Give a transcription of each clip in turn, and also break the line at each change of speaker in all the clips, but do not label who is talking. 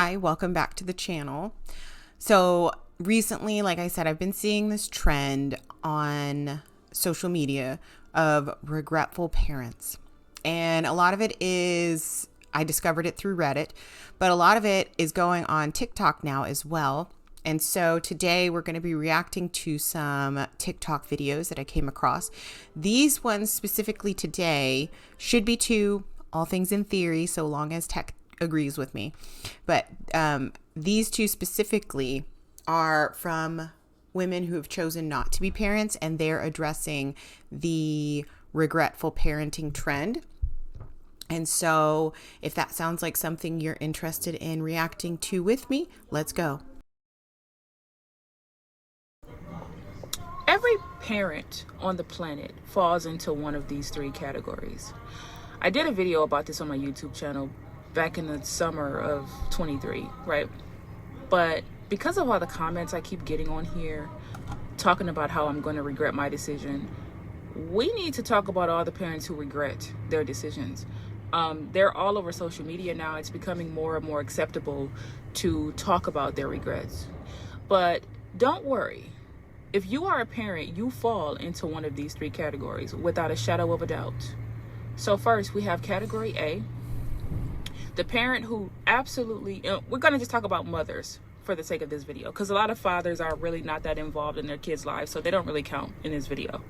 Hi, welcome back to the channel. So recently, like I said, I've been seeing this trend on social media of regretful parents. And a lot of it is, I discovered it through Reddit, but a lot of it is going on TikTok now as well. And so today we're going to be reacting to some TikTok videos that I came across. These ones specifically today should be to all things in theory, so long as tech agrees with me. But these two specifically are from women who have chosen not to be parents, and they're addressing the regretful parenting trend. And so if that sounds like something you're interested in reacting to with me, let's go.
Every parent on the planet falls into one of these three categories. I did a video about this on my YouTube channel back in the summer of 23, right? But because of all the comments I keep getting on here talking about how I'm going to regret my decision, we need to talk about all the parents who regret their decisions. They're all over social media now. It's becoming more and more acceptable to talk about their regrets. But don't worry. If you are a parent, you fall into one of these three categories without a shadow of a doubt. So first, we have category A, the parent who absolutely, we're going to just talk about mothers for the sake of this video, because a lot of fathers are really not that involved in their kids' lives, so they don't really count in this video.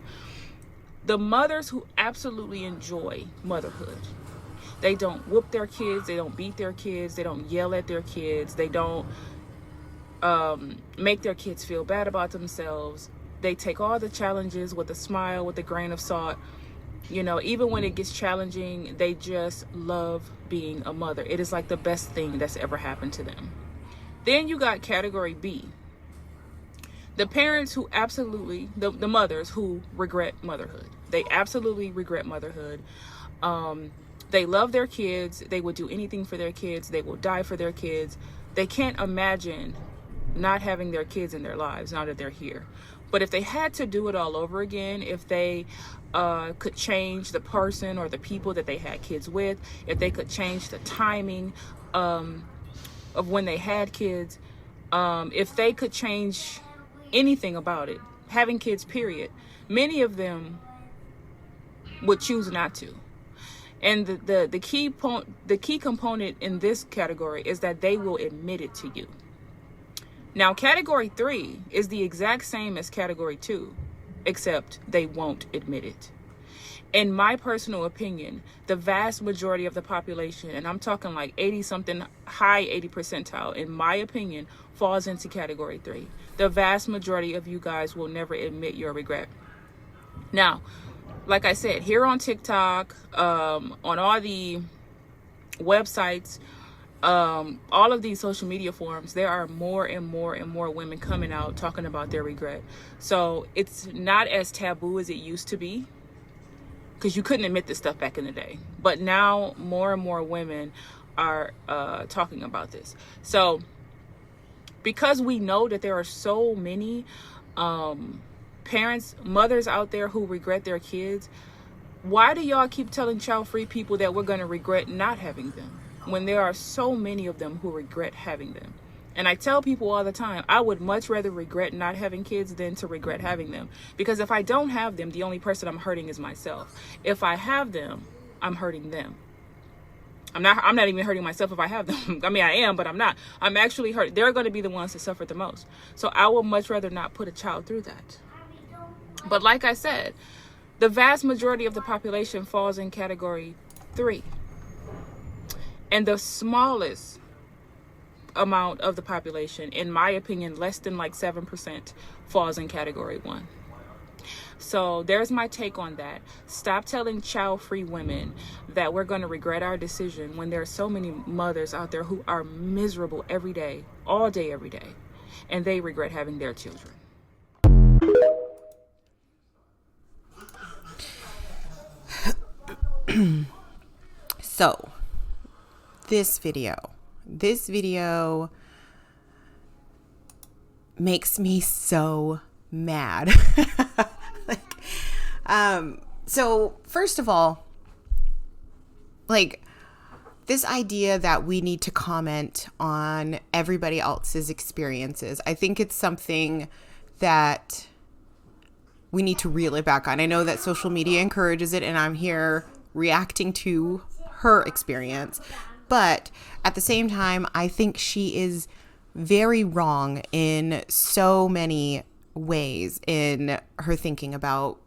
The mothers who absolutely enjoy motherhood. They don't whoop their kids, they don't beat their kids, they don't yell at their kids, they don't make their kids feel bad about themselves. They take all the challenges with a smile, with a grain of salt. You know, even when it gets challenging, they just love being a mother. It is like the best thing that's ever happened to them. Then you got category B, the parents who absolutely, the mothers who regret motherhood. They absolutely regret motherhood. They love their kids. They would do anything for their kids. They will die for their kids. They can't imagine not having their kids in their lives now that they're here. But if they had to do it all over again, if they could change the person or the people that they had kids with, if they could change the timing of when they had kids, if they could change anything about it, having kids period, many of them would choose not to. And the key component in this category is that they will admit it to you. Now, category 3 is the exact same as category 2, except they won't admit it. In my personal opinion, the vast majority of the population, and I'm talking like 80-something, high 80 percentile, in my opinion, falls into category 3. The vast majority of you guys will never admit your regret. Now, like I said, here on TikTok, on all the websites, all of these social media forums, there are more and more and more women coming out talking about their regret. So it's not as taboo as it used to be, because you couldn't admit this stuff back in the day. But now more and more women are talking about this. So because we know that there are so many parents, mothers out there who regret their kids, why do y'all keep telling child-free people that we're going to regret not having them, when there are so many of them who regret having them? And I tell people all the time, I would much rather regret not having kids than to regret having them. Because if I don't have them, the only person I'm hurting is myself. If I have them, I'm hurting them. I'm not even hurting myself if I have them. I mean, I am, but I'm not. I'm actually hurt. They're going to be the ones that suffer the most. So I would much rather not put a child through that. But like I said, the vast majority of the population falls in category 3. And the smallest amount of the population, in my opinion, less than like 7%, falls in category 1. So there's my take on that. Stop telling child-free women that we're going to regret our decision when there are so many mothers out there who are miserable every day, all day, every day, and they regret having their children.
So this video makes me so mad. So first of all, like, this idea that we need to comment on everybody else's experiences, I think it's something that we need to reel it back on. I know that social media encourages it, and I'm here reacting to her experience. But at the same time, I think she is very wrong in so many ways in her thinking about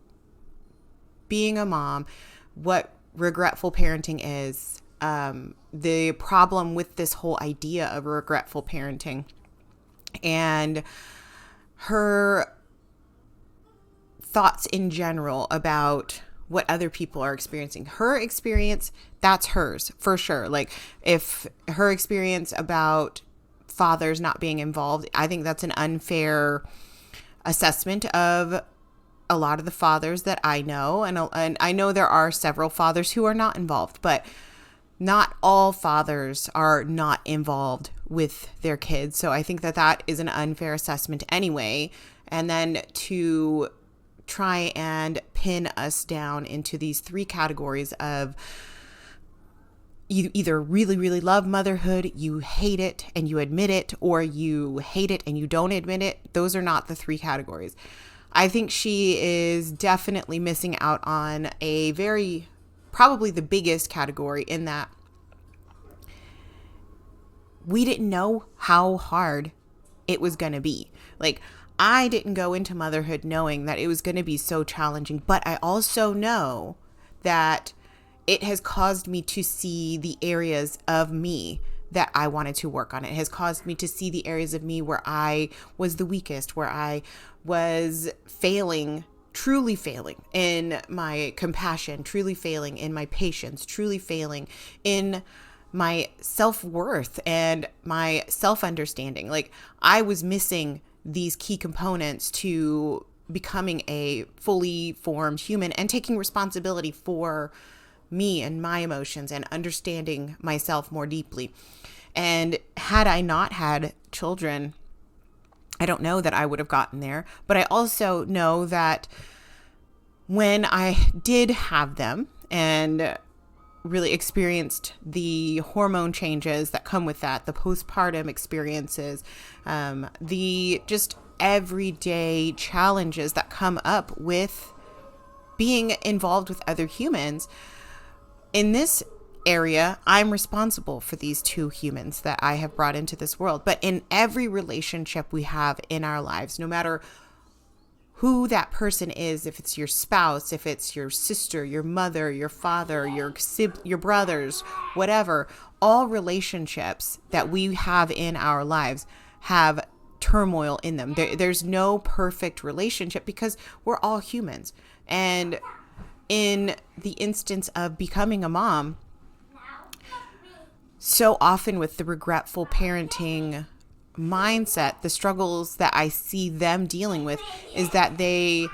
being a mom, what regretful parenting is, the problem with this whole idea of regretful parenting, and her thoughts in general about what other people are experiencing. Her experience, that's hers for sure. Like, if her experience about fathers not being involved, I think that's an unfair assessment of a lot of the fathers that I know. And I know there are several fathers who are not involved, but not all fathers are not involved with their kids. So I think that that is an unfair assessment anyway. And then to try and pin us down into these three categories of you either really, really love motherhood, you hate it and you admit it, or you hate it and you don't admit it. Those are not the three categories. I think she is definitely missing out on a very, probably the biggest category, in that we didn't know how hard it was going to be. Like, I didn't go into motherhood knowing that it was going to be so challenging, but I also know that it has caused me to see the areas of me that I wanted to work on. It has caused me to see the areas of me where I was the weakest, where I was failing, truly failing in my compassion, truly failing in my patience, truly failing in my self-worth and my self-understanding. Like, I was missing these key components to becoming a fully formed human and taking responsibility for me and my emotions and understanding myself more deeply. And had I not had children, I don't know that I would have gotten there. But I also know that when I did have them and really experienced the hormone changes that come with that, the postpartum experiences, the just everyday challenges that come up with being involved with other humans. In this area, I'm responsible for these two humans that I have brought into this world. But in every relationship we have in our lives, no matter who that person is, if it's your spouse, if it's your sister, your mother, your father, your brothers, whatever, all relationships that we have in our lives have turmoil in them. There's no perfect relationship because we're all humans. And in the instance of becoming a mom, so often with the regretful parenting mindset, the struggles that I see them dealing with is that they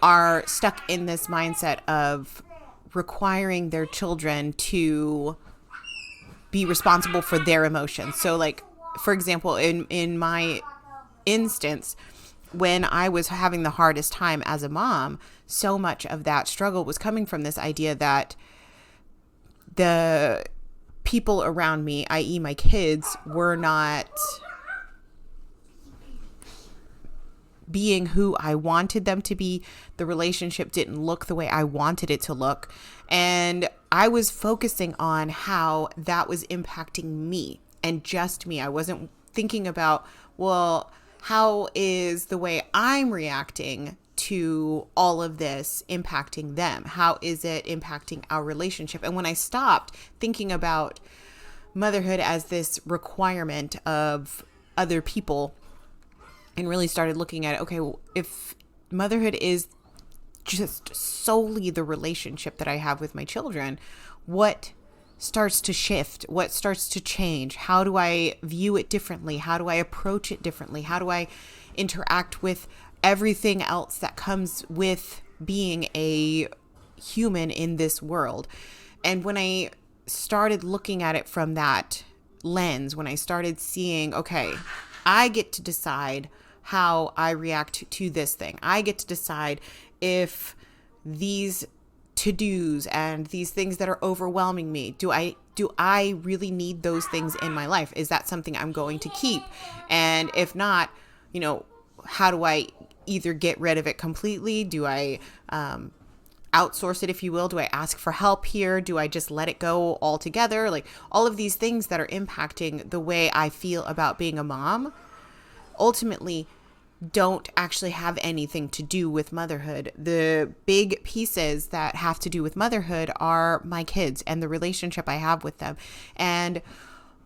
are stuck in this mindset of requiring their children to be responsible for their emotions. So, like, for example, in my instance, when I was having the hardest time as a mom, so much of that struggle was coming from this idea that the people around me, i.e. my kids, were not being who I wanted them to be. The relationship didn't look the way I wanted it to look. And I was focusing on how that was impacting me and just me. I wasn't thinking about, well, how is the way I'm reacting to all of this impacting them? How is it impacting our relationship? And when I stopped thinking about motherhood as this requirement of other people and really started looking at it, okay, well, if motherhood is just solely the relationship that I have with my children, what starts to shift? What starts to change? How do I view it differently? How do I approach it differently? How do I interact with everything else that comes with being a human in this world? And when I started looking at it from that lens, when I started seeing, okay, I get to decide how I react to this thing. I get to decide if these to-dos and these things that are overwhelming me. Do I really need those things in my life? Is that something I'm going to keep? And if not, how do I either get rid of it completely? Do I outsource it, if you will? Do I ask for help here? Do I just let it go altogether? Like, all of these things that are impacting the way I feel about being a mom ultimately don't actually have anything to do with motherhood. The big pieces that have to do with motherhood are my kids and the relationship I have with them. And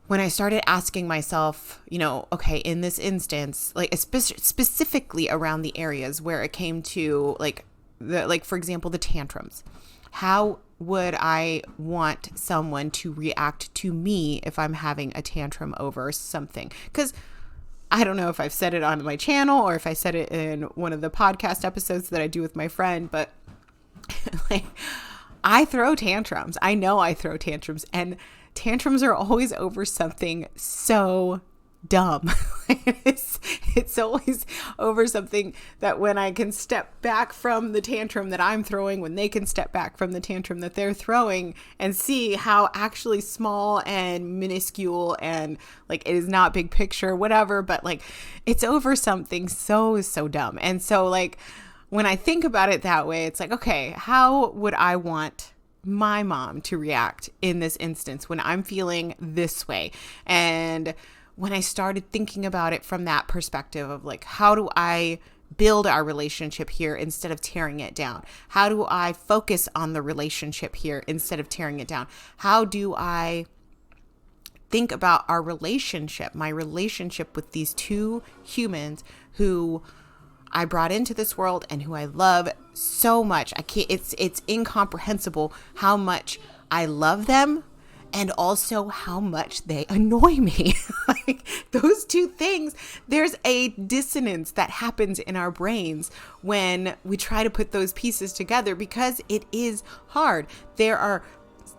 when I started asking myself, okay, in this instance, like specifically around the areas where it came to for example, the tantrums, how would I want someone to react to me if I'm having a tantrum over something? Because I don't know if I've said it on my channel or if I said it in one of the podcast episodes that I do with my friend, but I throw tantrums. I know I throw tantrums, and tantrums are always over something so dumb. It's always over something that when I can step back from the tantrum that I'm throwing, when they can step back from the tantrum that they're throwing and see how actually small and minuscule and it is not big picture, whatever, but it's over something so dumb. And so when I think about it that way, it's okay, how would I want my mom to react in this instance when I'm feeling this way? And when I started thinking about it from that perspective of how do I build our relationship here instead of tearing it down? How do I focus on the relationship here instead of tearing it down? How do I think about our relationship, my relationship with these two humans who I brought into this world and who I love so much? It's incomprehensible how much I love them and also how much they annoy me. Those two things, there's a dissonance that happens in our brains when we try to put those pieces together, because it is hard. There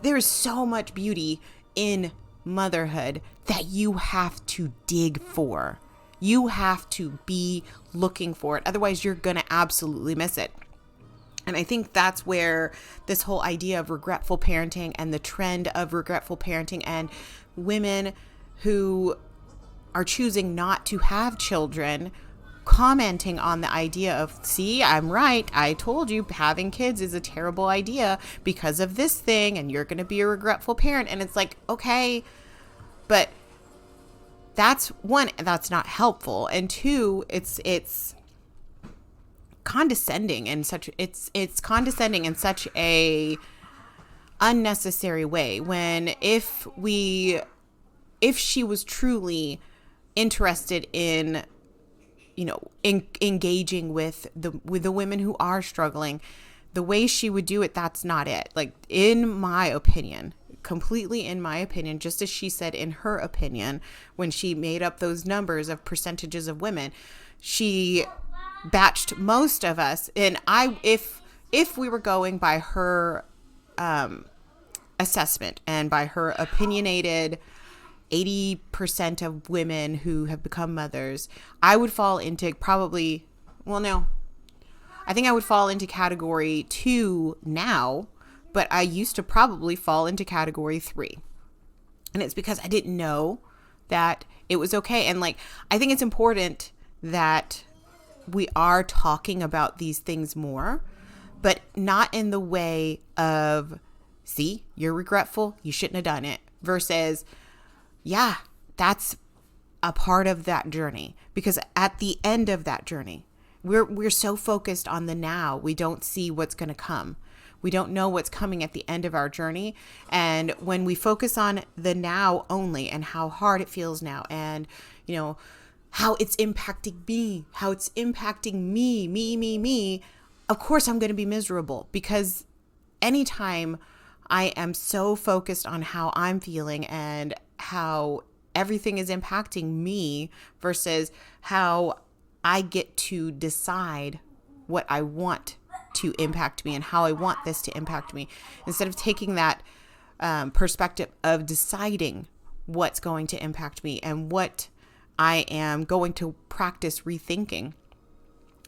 is so much beauty in motherhood that you have to dig for. You have to be looking for it. Otherwise, you're going to absolutely miss it. And I think that's where this whole idea of regretful parenting and the trend of regretful parenting and women who are choosing not to have children commenting on the idea of, see, I'm right. I told you having kids is a terrible idea because of this thing, and you're going to be a regretful parent. And it's okay, but that's one, that's not helpful. And two, it's condescending and it's condescending in such a unnecessary way. When if she was truly interested in engaging with the women who are struggling, the way she would do it, that's not it. In my opinion, completely in my opinion, just as she said in her opinion, when she made up those numbers of percentages of women, she batched most of us. And if we were going by her assessment and by her opinionated 80% of women who have become mothers, I would fall into I think I would fall into category 2 now, but I used to probably fall into category 3. And it's because I didn't know that it was okay. And I think it's important that we are talking about these things more, but not in the way of, see, you're regretful, you shouldn't have done it, versus, yeah, that's a part of that journey. Because at the end of that journey, we're so focused on the now, we don't see what's going to come. We don't know what's coming at the end of our journey. And when we focus on the now only and how hard it feels now, and how it's impacting me, of course I'm going to be miserable, because anytime I am so focused on how I'm feeling and how everything is impacting me versus how I get to decide what I want to impact me and how I want this to impact me, instead of taking that perspective of deciding what's going to impact me and what I am going to practice rethinking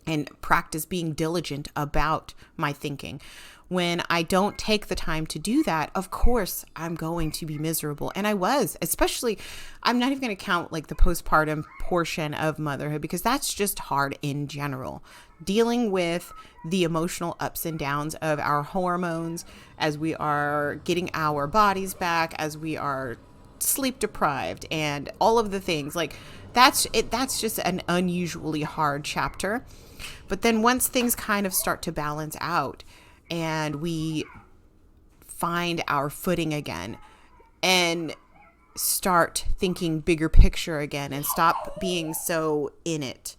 and practice being diligent about my thinking. When I don't take the time to do that, of course, I'm going to be miserable. And I was, especially, I'm not even going to count like the postpartum portion of motherhood, because that's just hard in general. Dealing with the emotional ups and downs of our hormones as we are getting our bodies back, as we are sleep deprived, and all of the things like that's it. That's just an unusually hard chapter. But then once things kind of start to balance out and we find our footing again and start thinking bigger picture again and stop being so in it,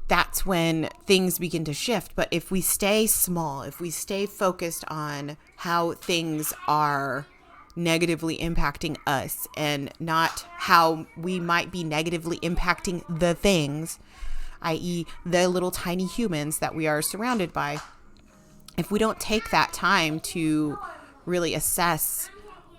that's when things begin to shift. But if we stay small, if we stay focused on how things are negatively impacting us and not how we might be negatively impacting the things, i.e. the little tiny humans that we are surrounded by, if we don't take that time to really assess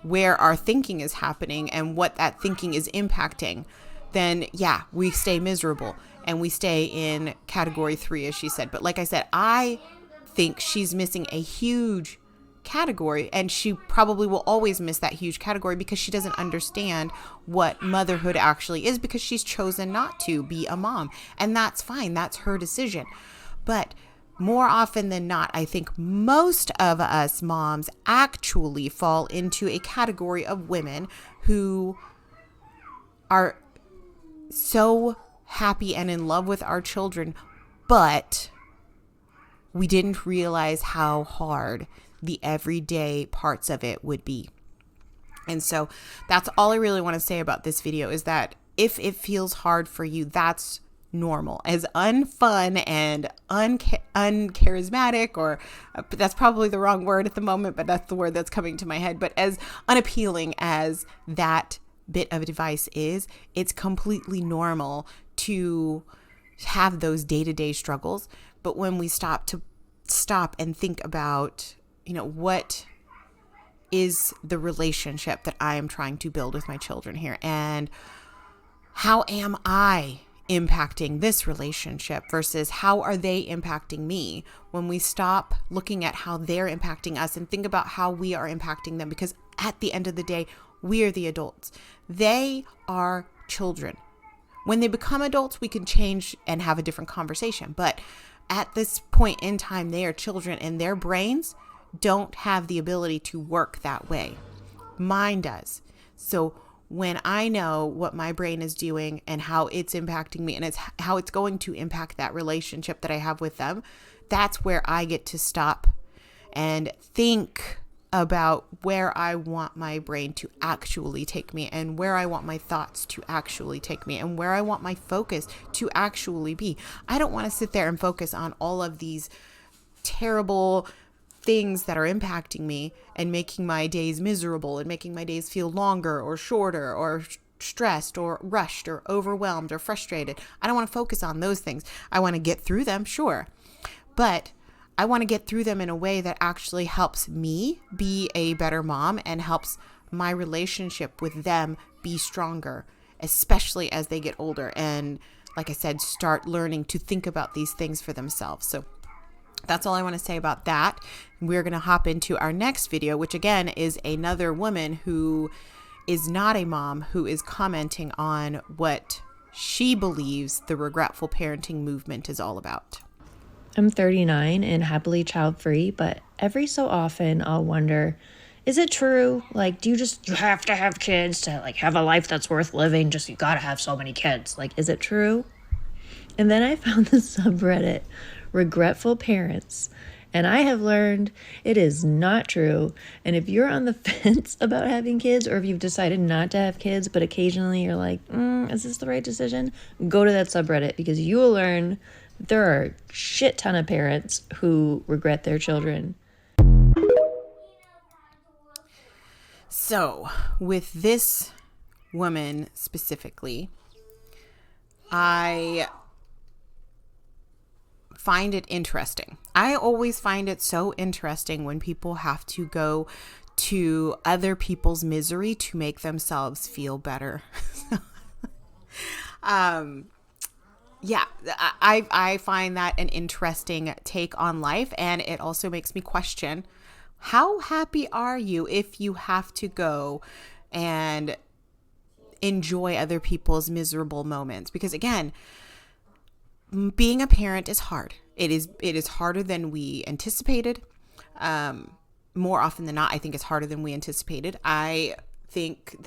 where our thinking is happening and what that thinking is impacting, then yeah, we stay miserable and we stay in category 3, as she said. But like I said, I think she's missing a huge category, and she probably will always miss that huge category because she doesn't understand what motherhood actually is, because she's chosen not to be a mom, and that's fine. That's her decision. But more often than not, I think most of us moms actually fall into a category of women who are so happy and in love with our children, but we didn't realize how hard the everyday parts of it would be. And so that's all I really want to say about this video, is that if it feels hard for you, that's normal. As unfun and uncharismatic, or that's probably the wrong word at the moment, but that's the word that's coming to my head. But as unappealing as that bit of advice is, it's completely normal to have those day-to-day struggles. But when we stop and think about, what is the relationship that I am trying to build with my children here, and how am I impacting this relationship versus how are they impacting me? When we stop looking at how they're impacting us and think about how we are impacting them, because at the end of the day, we are the adults. They are children. When they become adults, we can change and have a different conversation. But at this point in time, they are children, and their brains don't have the ability to work that way. Mine does. So when I know what my brain is doing and how it's impacting me, and it's how it's going to impact that relationship that I have with them, that's where I get to stop and think about where I want my brain to actually take me, and where I want my thoughts to actually take me, and where I want my focus to actually be. I don't want to sit there and focus on all of these terrible things that are impacting me and making my days miserable and making my days feel longer or shorter or stressed or rushed or overwhelmed or frustrated. I don't want to focus on those things. I want to get through them, sure, but I want to get through them in a way that actually helps me be a better mom and helps my relationship with them be stronger, especially as they get older and, like I said, start learning to think about these things for themselves. So that's all I want to say about that. We're going to hop into our next video, which again is another woman who is not a mom, who is commenting on what she believes the regretful parenting movement is all about.
I'm 39 and happily child-free, but every so often I'll wonder, is it true? Like, you have to have kids to have a life that's worth living? You gotta have so many kids. Is it true? And then I found the subreddit Regretful Parents, and I have learned it is not true. And if you're on the fence about having kids, or if you've decided not to have kids, but occasionally you're like, is this the right decision? Go to that subreddit, because you will learn there are a shit ton of parents who regret their children.
So with this woman specifically, I find it interesting. I always find it so interesting when people have to go to other people's misery to make themselves feel better. Yeah, I find that an interesting take on life, and it also makes me question, how happy are you if you have to go and enjoy other people's miserable moments? Because again, being a parent is hard. It is harder than we anticipated. More often than not, I think it's harder than we anticipated. I think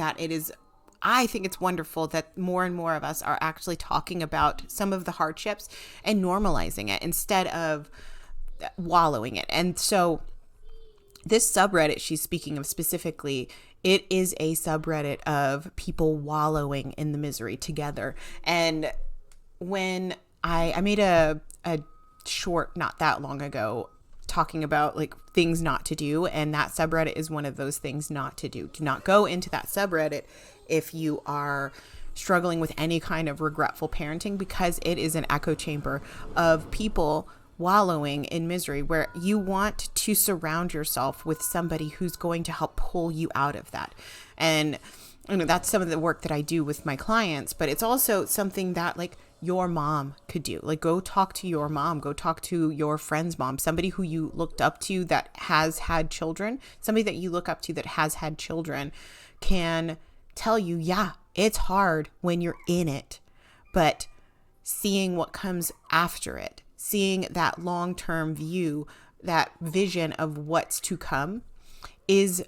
it's wonderful that more and more of us are actually talking about some of the hardships and normalizing it instead of wallowing it. And so this subreddit she's speaking of specifically, it is a subreddit of people wallowing in the misery together. And when I made a short not that long ago talking about like things not to do, and that subreddit is one of those things not to do. Do not go into that subreddit if you are struggling with any kind of regretful parenting, because it is an echo chamber of people wallowing in misery, where you want to surround yourself with somebody who's going to help pull you out of that. And that's some of the work that I do with my clients, but it's also something that like your mom could do. Like, go talk to your mom, go talk to your friend's mom, somebody who you looked up to that has had children, somebody that you look up to that has had children can tell you, yeah, it's hard when you're in it, but seeing what comes after it, seeing that long-term view, that vision of what's to come is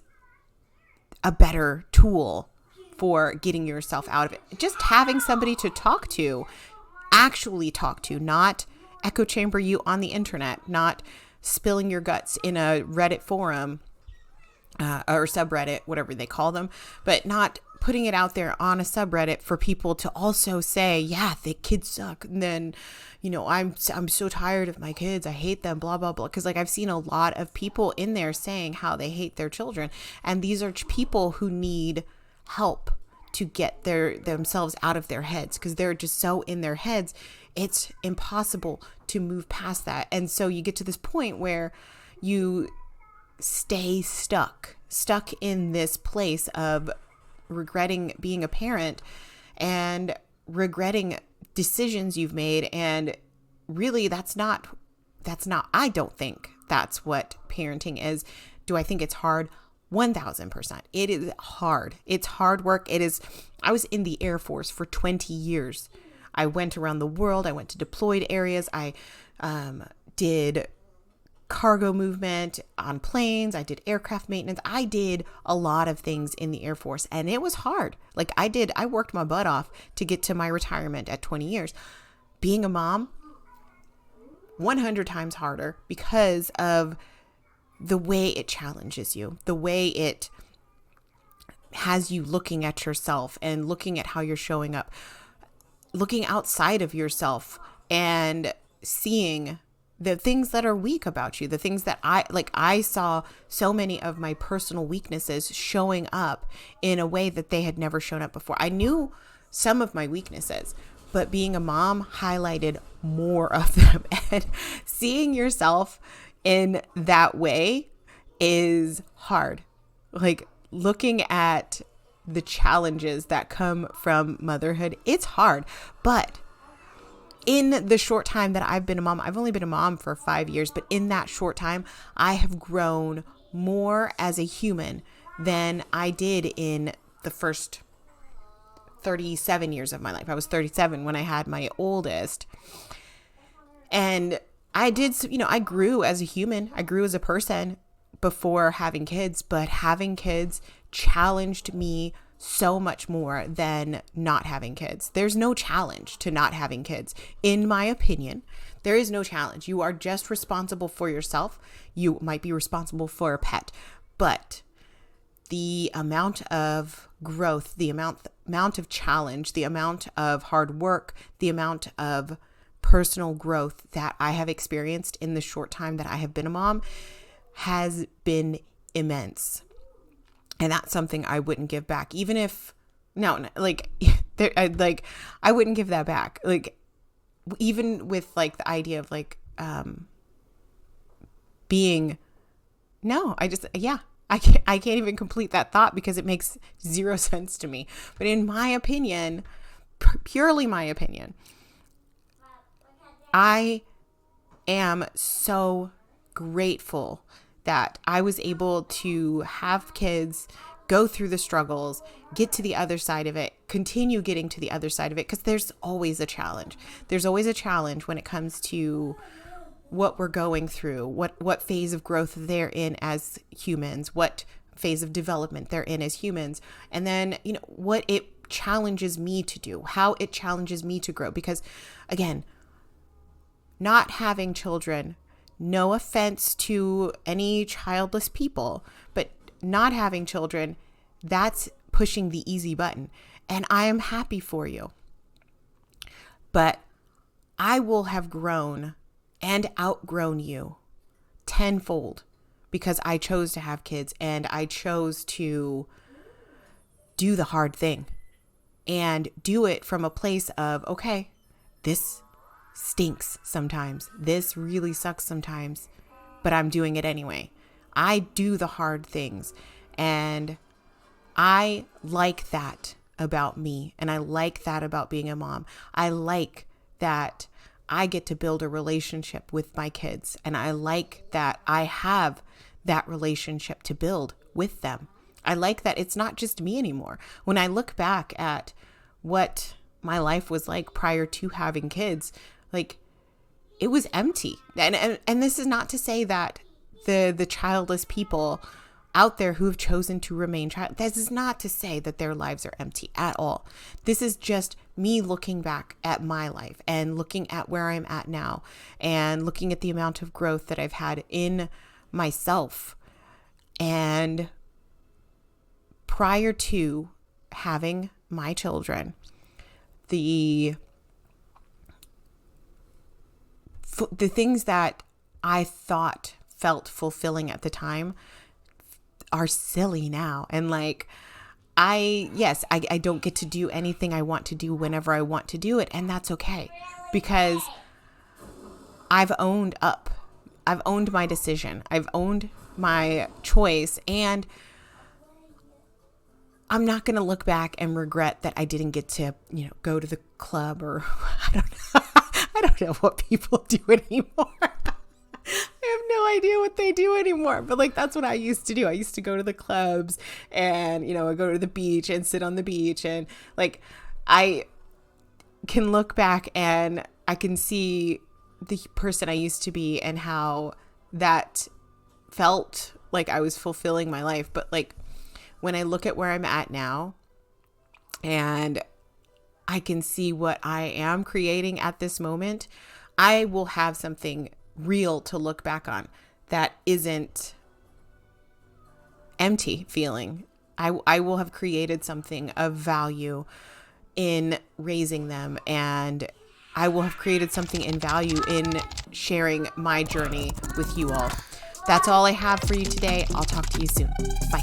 a better tool for getting yourself out of it. Just having somebody to talk to, actually talk to, not echo chamber you on the internet, not spilling your guts in a Reddit forum or subreddit, whatever they call them, but not putting it out there on a subreddit for people to also say, yeah, the kids suck. And then, I'm so tired of my kids. I hate them, blah, blah, blah. Because like I've seen a lot of people in there saying how they hate their children. And these are people who need help to get themselves out of their heads, because they're just so in their heads. It's impossible to move past that. And so you get to this point where you stay stuck in this place of regretting being a parent and regretting decisions you've made. And really I don't think that's what parenting is. Do I think it's hard? 1000%. It is hard. It's hard work. I was in the Air Force for 20 years. I went around the world. I went to deployed areas. I did cargo movement on planes. I did aircraft maintenance. I did a lot of things in the Air Force, and it was hard. Like I worked my butt off to get to my retirement at 20 years. Being a mom, 100 times harder because of the way it challenges you, the way it has you looking at yourself and looking at how you're showing up, looking outside of yourself and seeing the things that are weak about you, the things that I saw so many of my personal weaknesses showing up in a way that they had never shown up before. I knew some of my weaknesses, but being a mom highlighted more of them. And seeing yourself in that way is hard. Like, looking at the challenges that come from motherhood, it's hard. But in the short time that I've been a mom, I've only been a mom for 5 years, but in that short time, I have grown more as a human than I did in the first 37 years of my life. I was 37 when I had my oldest. And I grew as a human. I grew as a person before having kids, but having kids challenged me so much more than not having kids. There's no challenge to not having kids. In my opinion, there is no challenge. You are just responsible for yourself. You might be responsible for a pet, but the amount of growth, the amount of challenge, the amount of hard work, the amount of personal growth that I have experienced in the short time that I have been a mom has been immense. And that's something I wouldn't give back, even if, I wouldn't give that back. Like, even with like the idea of like, I can't even complete that thought because it makes zero sense to me. But in my opinion, purely my opinion, I am so grateful that I was able to have kids, go through the struggles, get to the other side of it, continue getting to the other side of it, because there's always a challenge. There's always a challenge when it comes to what we're going through, what phase of growth they're in as humans, what phase of development they're in as humans, and then, what it challenges me to do, how it challenges me to grow. Because again, not having children, no offense to any childless people, but not having children, that's pushing the easy button. And I am happy for you. But I will have grown and outgrown you tenfold because I chose to have kids and I chose to do the hard thing and do it from a place of, okay, this stinks sometimes. This really sucks sometimes, but I'm doing it anyway. I do the hard things, and I like that about me, and I like that about being a mom. I like that I get to build a relationship with my kids, and I like that I have that relationship to build with them. I like that it's not just me anymore. When I look back at what my life was like prior to having kids, like, it was empty. And this is not to say that the childless people out there who have chosen to remain child, this is not to say that their lives are empty at all. This is just me looking back at my life and looking at where I'm at now and looking at the amount of growth that I've had in myself. And prior to having my children, the things that I thought felt fulfilling at the time are silly now. And like, I don't get to do anything I want to do whenever I want to do it. And that's okay, because I've owned up. I've owned my decision. I've owned my choice. And I'm not going to look back and regret that I didn't get to, go to the club, or I don't know. I don't know what people do anymore. I have no idea what they do anymore. But like, that's what I used to do. I used to go to the clubs and, I go to the beach and sit on the beach. And like, I can look back and I can see the person I used to be and how that felt like I was fulfilling my life. But like, when I look at where I'm at now and I can see what I am creating at this moment, I will have something real to look back on that isn't empty feeling. I will have created something of value in raising them, and I will have created something in value in sharing my journey with you all. That's all I have for you today. I'll talk to you soon. Bye.